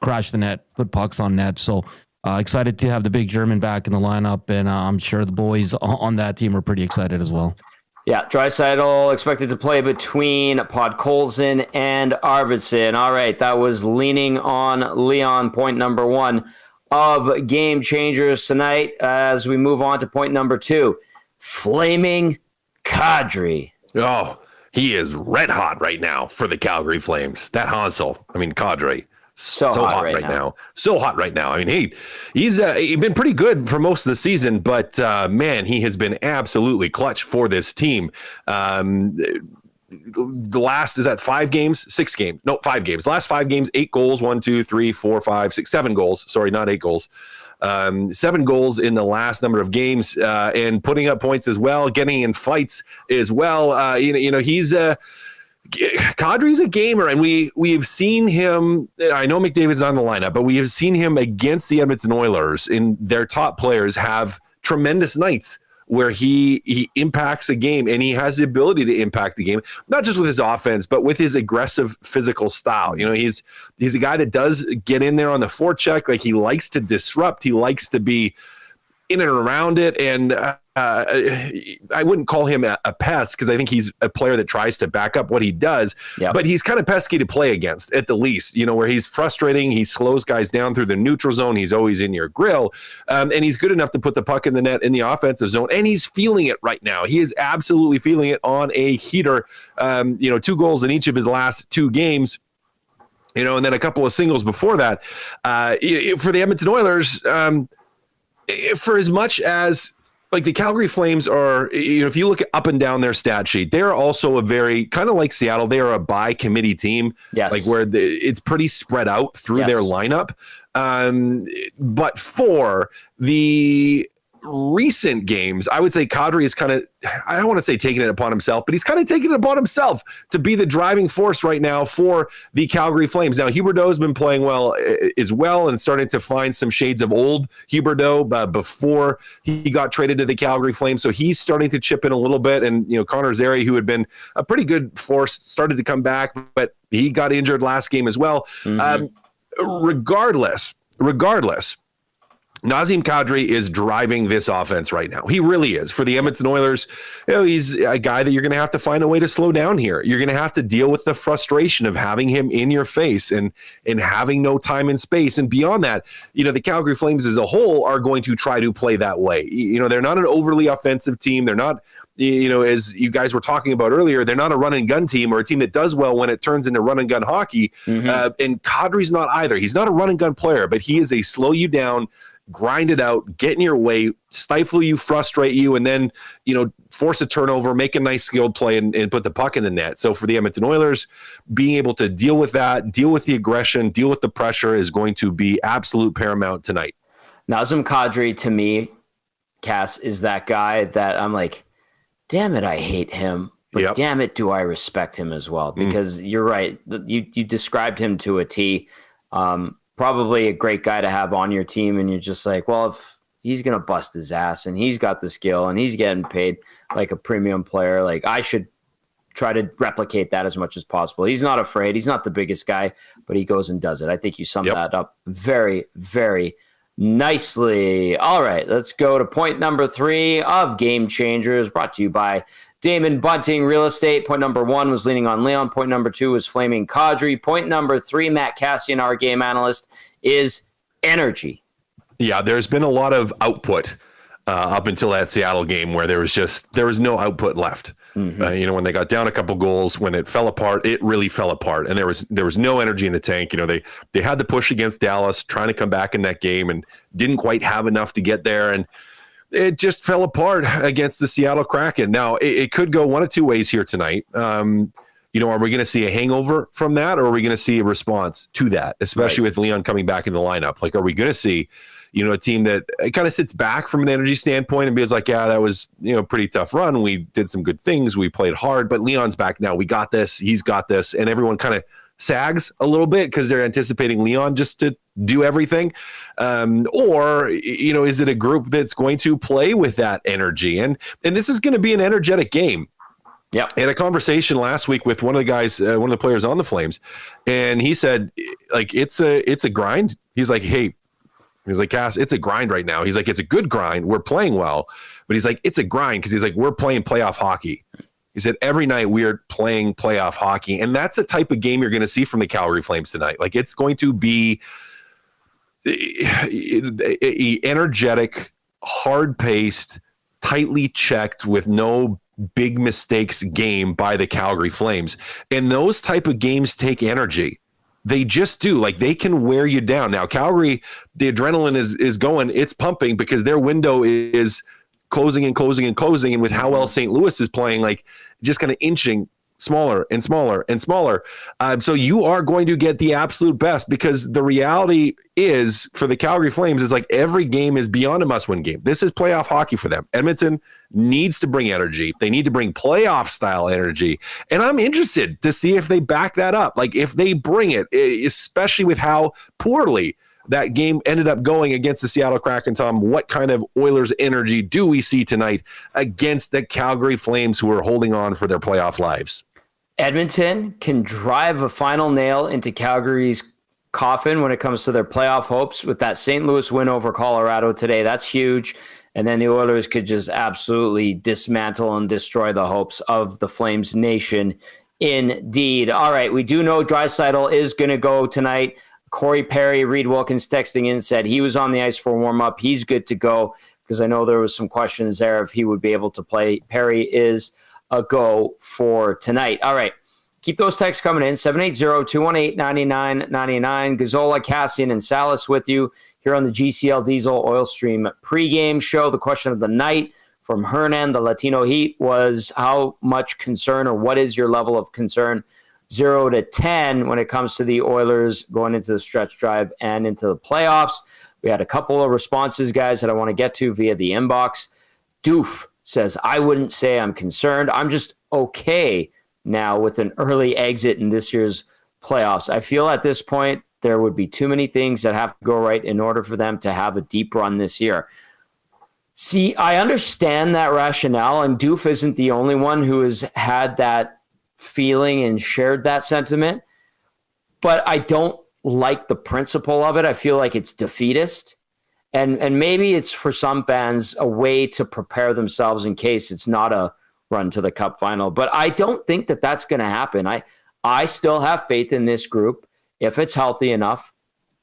Crash the net. Put pucks on net. So excited to have the big German back in the lineup, and I'm sure the boys on that team are pretty excited as well. Yeah, Draisaitl expected to play between Podkolzin and Arvidsson. All right, that was leaning on Leon, point number one of Game Changers tonight. As we move on to point number two, Flaming Kadri. Oh, he is red hot right now for the Calgary Flames. That Hansel, Kadri, so hot right now. So hot right now. I mean, he's been pretty good for most of the season, but man, he has been absolutely clutch for this team. The last, is that 5 games? 6 games. No, 5 games. The last 5 games, 8 goals, 1, 2, 3, 4, 5, 6, 7 goals. Sorry, not 8 goals. 7 goals in the last number of games, and putting up points as well, getting in fights as well. He's Kadri's a gamer, and we've seen him. I know McDavid's not in the lineup, but we have seen him against the Edmonton Oilers, and their top players have tremendous nights where he impacts a game, and he has the ability to impact the game, not just with his offense, but with his aggressive physical style. He's a guy that does get in there on the forecheck. Like, he likes to disrupt. He likes to be in and around it. And I wouldn't call him a pest, because I think he's a player that tries to back up what he does. Yep. But he's kind of pesky to play against, at the least, where he's frustrating. He slows guys down through the neutral zone. He's always in your grill. And he's good enough to put the puck in the net in the offensive zone. And he's feeling it right now. He is absolutely feeling it on a heater. 2 goals in each of his last 2 games. And then a couple of singles before that. For the Edmonton Oilers, for as much as, like, the Calgary Flames are, if you look up and down their stat sheet, they're also a very, kind of like Seattle, they are a by committee team. Yes. Like, where it's pretty spread out through their lineup. But for the recent games, I would say Kadri is kind of, I don't want to say taking it upon himself, but he's kind of taking it upon himself to be the driving force right now for the Calgary Flames. Now, Huberdeau has been playing well as well, and starting to find some shades of old Huberdeau before he got traded to the Calgary Flames. So he's starting to chip in a little bit. And, Connor Zary, who had been a pretty good force, started to come back, but he got injured last game as well. Regardless, Nazem Kadri is driving this offense right now. He really is. For the Edmonton Oilers, he's a guy that you're going to have to find a way to slow down here. You're going to have to deal with the frustration of having him in your face and having no time and space. And beyond that, the Calgary Flames as a whole are going to try to play that way. They're not an overly offensive team. They're not, as you guys were talking about earlier, they're not a run and gun team or a team that does well when it turns into run and gun hockey. And Kadri's not either. He's not a run and gun player, but he is a slow you down, grind it out, get in your way, stifle you, frustrate you, and then, force a turnover, make a nice skilled play, and put the puck in the net. So for the Edmonton Oilers, being able to deal with that, deal with the aggression, deal with the pressure is going to be absolute paramount tonight. Nazem Kadri, to me, Cass, is that guy that I'm like, damn it, I hate him, but damn it, do I respect him as well? Because you're right. You described him to a T. Probably a great guy to have on your team, and you're just like, well, if he's going to bust his ass and he's got the skill and he's getting paid like a premium player, like I should try to replicate that as much as possible. He's not afraid. He's not the biggest guy, but he goes and does it. I think you summed that up very, very nicely. All right, let's go to point number 3 of Game Changers, brought to you by Damon Bunting Real Estate. Point number 1 was leaning on Leon. Point number 2 was flaming Kadri. Point number 3, Matt Kassian, our game analyst, is energy. Yeah, there's been a lot of output up until that Seattle game where there was no output left. When they got down a couple goals, when it fell apart, it really fell apart, and there was no energy in the tank. They had the push against Dallas, trying to come back in that game, and didn't quite have enough to get there, and it just fell apart against the Seattle Kraken. Now, it could go one of two ways here tonight. Are we going to see a hangover from that, or are we going to see a response to that, especially with Leon coming back in the lineup? Like, are we going to see, a team that kind of sits back from an energy standpoint and feels like, yeah, that was, pretty tough run. We did some good things. We played hard, but Leon's back now. We got this. He's got this. And everyone kind of sags a little bit because they're anticipating Leon just to do everything. Or is it a group that's going to play with that energy? And this is going to be an energetic game. Yeah. I had a conversation last week with one of the guys, one of the players on the Flames, and he said, like, it's a grind. He's like, hey, Cass, it's a grind right now. He's like, it's a good grind. We're playing well, but he's like, it's a grind because he's like, we're playing playoff hockey. He said, every night we're playing playoff hockey. And that's the type of game you're going to see from the Calgary Flames tonight. Like, it's going to be energetic, hard-paced, tightly checked with no big mistakes game by the Calgary Flames. And those type of games take energy. They just do. Like, they can wear you down. Now, Calgary, the adrenaline is going, it's pumping because their window is closing and closing and closing. And with how well St. Louis is playing, like, just kind of inching smaller and smaller and smaller. So you are going to get the absolute best, because the reality is for the Calgary Flames is like every game is beyond a must-win game. This is playoff hockey for them. Edmonton needs to bring energy. They need to bring playoff style energy. And I'm interested to see if they back that up. Like, if they bring it, especially with how poorly that game ended up going against the Seattle Kraken. Tom, what kind of Oilers energy do we see tonight against the Calgary Flames, who are holding on for their playoff lives? Edmonton can drive a final nail into Calgary's coffin when it comes to their playoff hopes with that St. Louis win over Colorado today. That's huge. And then the Oilers could just absolutely dismantle and destroy the hopes of the Flames nation. Indeed. All right, we do know Draisaitl is going to go tonight. Corey Perry, Reed Wilkins texting in, said he was on the ice for warm-up. He's good to go, because I know there was some questions there if he would be able to play. Perry is a go for tonight. All right, keep those texts coming in. 780-218-9999. Gazzola, Kassian, and Salas with you here on the GCL Diesel Oil Stream pregame show. The question of the night from Hernan, the Latino Heat, was how much concern, or what is your level of concern, 0 to 10, when it comes to the Oilers going into the stretch drive and into the playoffs? We had a couple of responses, guys, that I want to get to via the inbox. Doof says, I wouldn't say I'm concerned. I'm just okay now with an early exit in this year's playoffs. I feel at this point there would be too many things that have to go right in order for them to have a deep run this year. See, I understand that rationale, and Doof isn't the only one who has had that feeling and shared that sentiment, but I don't like the principle of it. I feel like it's defeatist. And maybe it's for some fans a way to prepare themselves in case it's not a run to the cup final. But I don't think that that's going to happen. I still have faith in this group if it's healthy enough,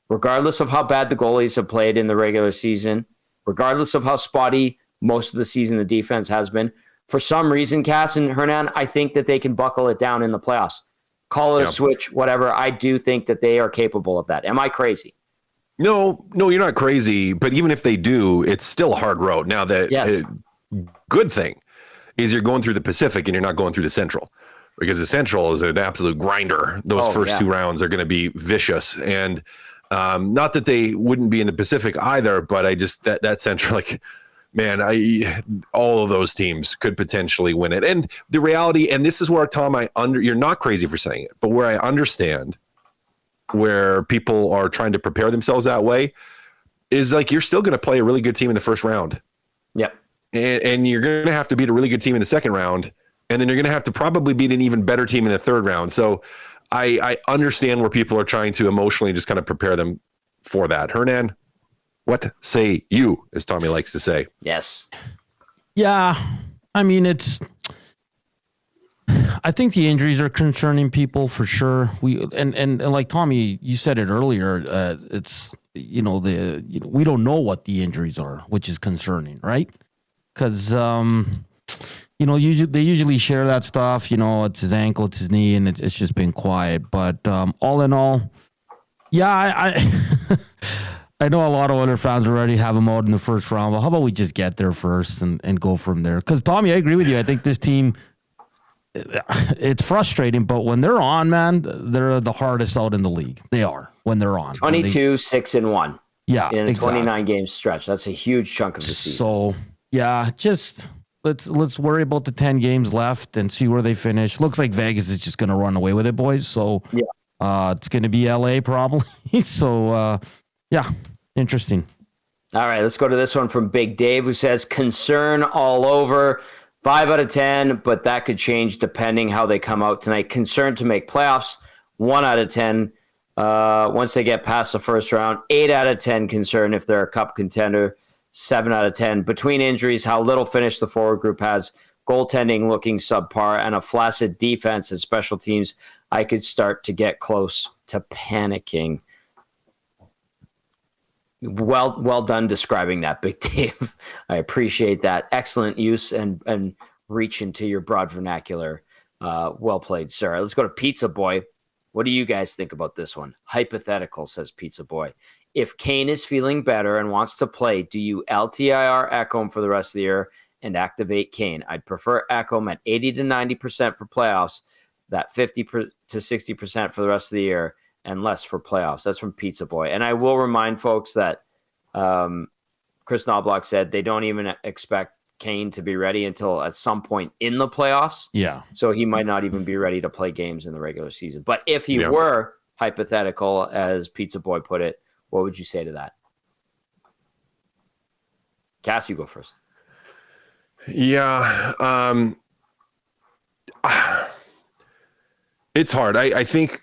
regardless of how bad the goalies have played in the regular season, regardless of how spotty most of the season the defense has been. For some reason, Cass and Hernan, I think that they can buckle it down in the playoffs. Call it a switch, whatever. I do think that they are capable of that. Am I crazy? No, you're not crazy. But even if they do, it's still a hard road. Now, the good thing is you're going through the Pacific and you're not going through the Central, because the Central is an absolute grinder. Those first two rounds are going to be vicious. And not that they wouldn't be in the Pacific either, but I just that Central, like, man, all of those teams could potentially win it. And the reality, and this is where, Tom, you're not crazy for saying it, but where I understand where people are trying to prepare themselves that way is, like, you're still going to play a really good team in the first round. Yep. And you're going to have to beat a really good team in the second round. And then you're going to have to probably beat an even better team in the third round. So I understand where people are trying to emotionally just kind of prepare them for that. Hernan, what say you, as Tommy likes to say? Yes. Yeah. I mean, I think the injuries are concerning people for sure. And like Tommy, you said it earlier, it's, we don't know what the injuries are, which is concerning, right? Because, they usually share that stuff, it's his ankle, it's his knee, and it's just been quiet. But all in all, yeah, I know a lot of other fans already have him out in the first round, but how about we just get there first and go from there? Because, Tommy, I agree with you. I think this team, it's frustrating, but when they're on, man, they're the hardest out in the league. They are when they're on. 22-6-1. Yeah, in a 29-game stretch. That's a huge chunk of the season. So, yeah, just let's worry about the 10 games left and see where they finish. Looks like Vegas is just going to run away with it, boys. So, it's going to be LA probably. So, yeah, interesting. All right, let's go to this one from Big Dave, who says, concern all over. 5 out of 10, but that could change depending how they come out tonight. Concern to make playoffs. 1 out of 10 once they get past the first round. 8 out of 10 concern if they're a cup contender. 7 out of 10. Between injuries, how little finish the forward group has. Goaltending looking subpar and a flaccid defense and special teams. I could start to get close to panicking. Well done describing that, Big Dave. I appreciate that. Excellent use and reach into your broad vernacular. Well played, sir. Let's go to Pizza Boy. What do you guys think about this one? Hypothetical, says Pizza Boy. If Kane is feeling better and wants to play, do you LTIR Ekholm for the rest of the year and activate Kane? I'd prefer Ekholm at 80 to 90% for playoffs, that 50 to 60% for the rest of the year, and less for playoffs. That's from Pizza Boy. And I will remind folks that Chris Knobloch said they don't even expect Kane to be ready until at some point in the playoffs. Yeah. So he might not even be ready to play games in the regular season. But if he were hypothetical, as Pizza Boy put it, what would you say to that? Cass, you go first. Yeah. It's hard. I think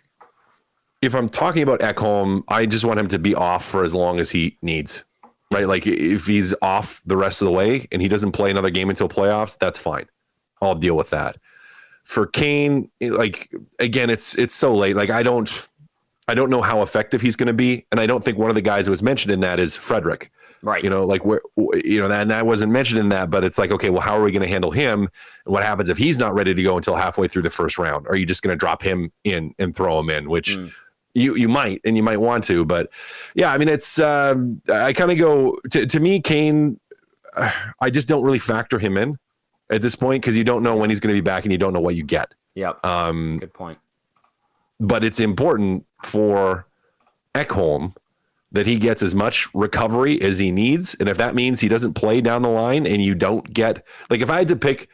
if I'm talking about Ekholm, I just want him to be off for as long as he needs, right? Like, if he's off the rest of the way and he doesn't play another game until playoffs, that's fine. I'll deal with that. For Kane, like, again, it's so late. Like, I don't know how effective he's going to be. And I don't think one of the guys that was mentioned in that is Frederick. Right. And that wasn't mentioned in that, but it's like, okay, well, how are we going to handle him? And what happens if he's not ready to go until halfway through the first round? Are you just going to drop him in and throw him in, which you might, and you might want to, but yeah, I mean, it's, I kind of go to me, Kane, I just don't really factor him in at this point, because you don't know when he's going to be back and you don't know what you get. Yep. Good point. But it's important for Ekholm that he gets as much recovery as he needs. And if that means he doesn't play down the line and you don't get, like, if I had to pick,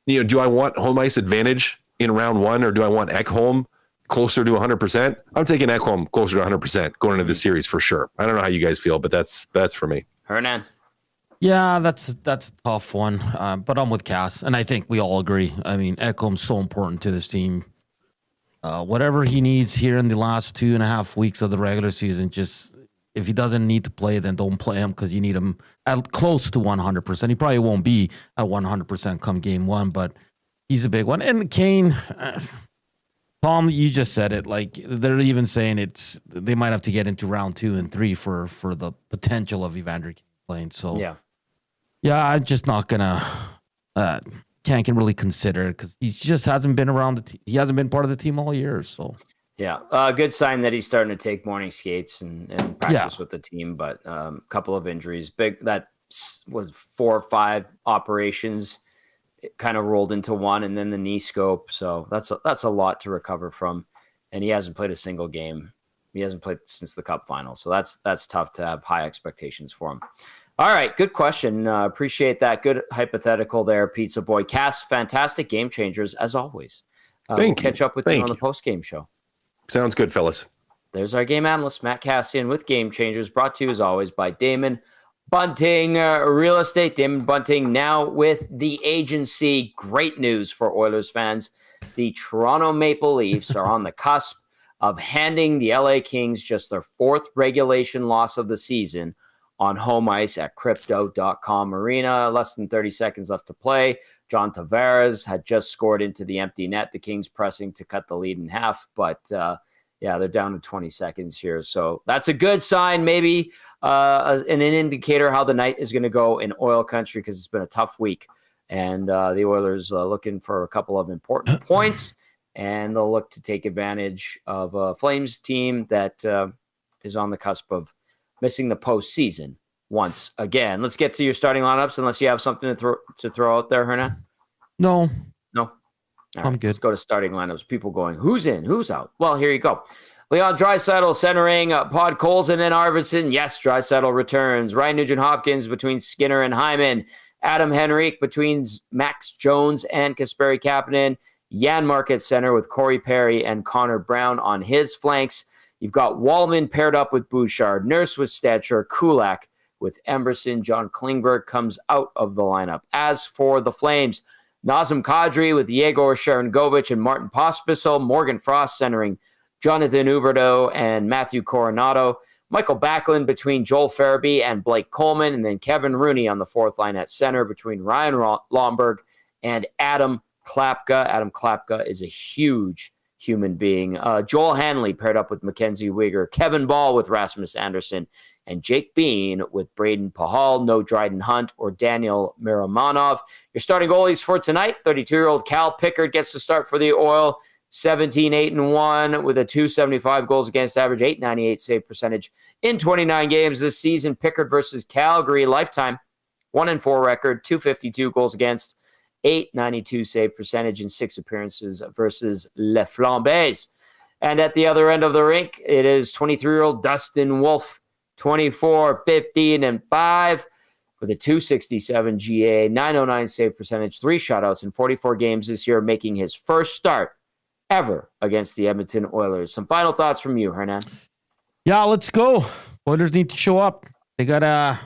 do I want home ice advantage in round 1 or do I want Ekholm closer to 100%? I'm taking Ekholm closer to 100% going into the series for sure. I don't know how you guys feel, but that's for me. Hernan. Yeah, that's a tough one. But I'm with Cass, and I think we all agree. I mean, Ekholm's so important to this team. Whatever he needs here in the last 2.5 weeks of the regular season, just if he doesn't need to play, then don't play him because you need him at close to 100%. He probably won't be at 100% come game one, but he's a big one. And Kane, Tom, you just said it. Like they're even saying they might have to get into round 2 and 3 for the potential of Evander Kane playing. So yeah, I'm just not gonna. Can't really consider it because he just hasn't been around he hasn't been part of the team all year. So yeah, good sign that he's starting to take morning skates and practice with the team. But a couple of injuries, that was 4 or 5 operations. It kind of rolled into one, and then the knee scope. So that's a lot to recover from, and he hasn't played a single game. He hasn't played since the Cup final. So that's tough to have high expectations for him. All right, good question. Appreciate that. Good hypothetical there, Pizza Boy. Cass, fantastic game changers as always. We'll catch up with you on the post-game show. Sounds good, fellas. There's our game analyst, Matt Kassian, with Game Changers, brought to you as always by Damon Bunting Real Estate. Damon Bunting now with the agency. Great news for Oilers fans. The Toronto Maple Leafs are on the cusp of handing the LA Kings just their 4th regulation loss of the season on home ice at Crypto.com Arena. Less than 30 seconds left to play. John Tavares had just scored into the empty net. The Kings pressing to cut the lead in half, but they're down to 20 seconds here. So that's a good sign, maybe an indicator how the night is going to go in oil country because it's been a tough week. And the Oilers looking for a couple of important points, and they'll look to take advantage of a Flames team that is on the cusp of missing the postseason once again. Let's get to your starting lineups, unless you have something to throw out there, Hernan. No. All I'm good. Let's go to starting lineups. People going, who's in, who's out? Well, here you go. Leon Draisaitl centering Pod Colson and Arvidsson. Yes, Draisaitl returns. Ryan Nugent-Hopkins between Skinner and Hyman. Adam Henrique between Max Jones and Kasperi Kapanen. Janmark at center with Corey Perry and Connor Brown on his flanks. You've got Wallman paired up with Bouchard, Nurse with Stetcher, Kulak with Emberson. John Klingberg comes out of the lineup. As for the Flames, Nazem Kadri with Yegor Sharangovich and Martin Pospisil. Morgan Frost centering Jonathan Huberdeau and Matthew Coronado. Michael Backlund between Joel Farabee and Blake Coleman. And then Kevin Rooney on the 4th line at center between Ryan Lomberg and Adam Klapka. Adam Klapka is a huge human being. Joel Hanley paired up with Mackenzie Weegar, Kevin Ball with Rasmus Anderson, and Jake Bean with Braden Pahal. No Dryden Hunt or Daniel Miramonov. Your starting goalies for tonight, 32-year-old Cal Pickard gets to start for the Oil, 17-8-1 with a .275 goals against average, .898 save percentage in 29 games this season. Pickard versus Calgary, lifetime 1-4 record, .252 goals against, .892 save percentage in 6 appearances versus Les Flambés. And at the other end of the rink, it is 23-year-old Dustin Wolf, 24-15-5 with a .267 GA, .909 save percentage, 3 shutouts in 44 games this year, making his first start ever against the Edmonton Oilers. Some final thoughts from you, Hernan. Yeah, let's go. Oilers need to show up. They gotta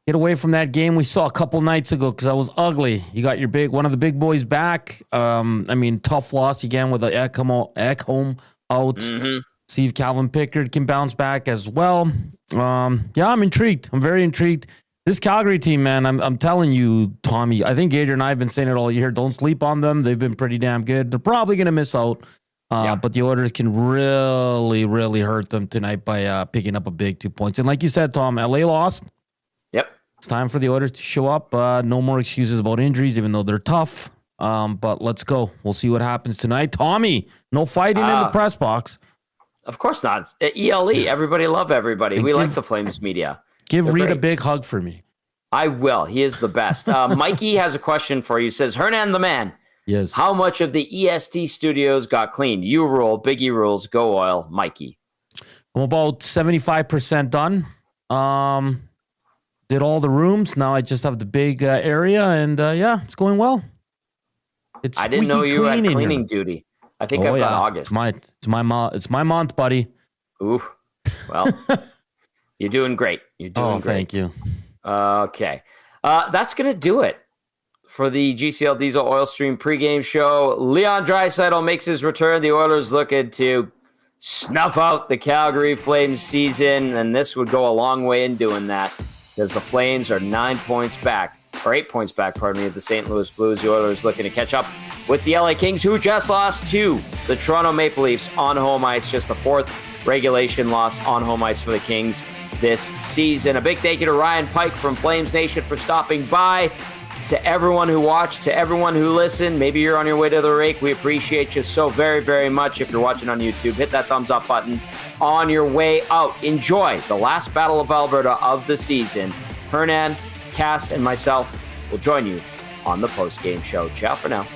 get away from that game we saw a couple nights ago because that was ugly. You got one of the big boys back. Tough loss again with the Ekholm out. Mm-hmm. See if Calvin Pickard can bounce back as well. I'm intrigued. I'm very intrigued. This Calgary team, man, I'm telling you, Tommy, I think Gator and I have been saying it all year. Don't sleep on them. They've been pretty damn good. They're probably going to miss out. But the Oilers can really, really hurt them tonight by picking up a big 2 points. And like you said, Tom, LA lost. Yep. It's time for the Oilers to show up. No more excuses about injuries, even though they're tough. But let's go. We'll see what happens tonight. Tommy, no fighting in the press box. Of course not. It's ELE. Everybody love everybody. We like the Flames media. Give Reed a big hug for me. I will. He is the best. Mikey has a question for you. Says, Hernan the man. Yes. How much of the EST studios got cleaned? You rule. Biggie rules. Go Oil. Mikey. I'm about 75% done. Did all the rooms. Now I just have the big area, and it's going well. I didn't know you had cleaning duty. I think I've got August. It's my month, buddy. Ooh. Well, you're doing great. You're doing great. Thank you. Okay. That's going to do it for the GCL Diesel Oil Stream pregame show. Leon Draisaitl makes his return. The Oilers looking to snuff out the Calgary Flames season, and this would go a long way in doing that because the Flames are 8 points back, of the St. Louis Blues. The Oilers looking to catch up with the LA Kings, who just lost to the Toronto Maple Leafs on home ice, just the 4th regulation loss on home ice for the Kings this season. A big thank you to Ryan Pike from Flames Nation for stopping by. To everyone who watched, to everyone who listened, maybe you're on your way to the rake. We appreciate you so very, very much. If you're watching on YouTube, hit that thumbs up button on your way out. Enjoy the last Battle of Alberta of the season. Hernan, Cass, and myself will join you on the post-game show. Ciao for now.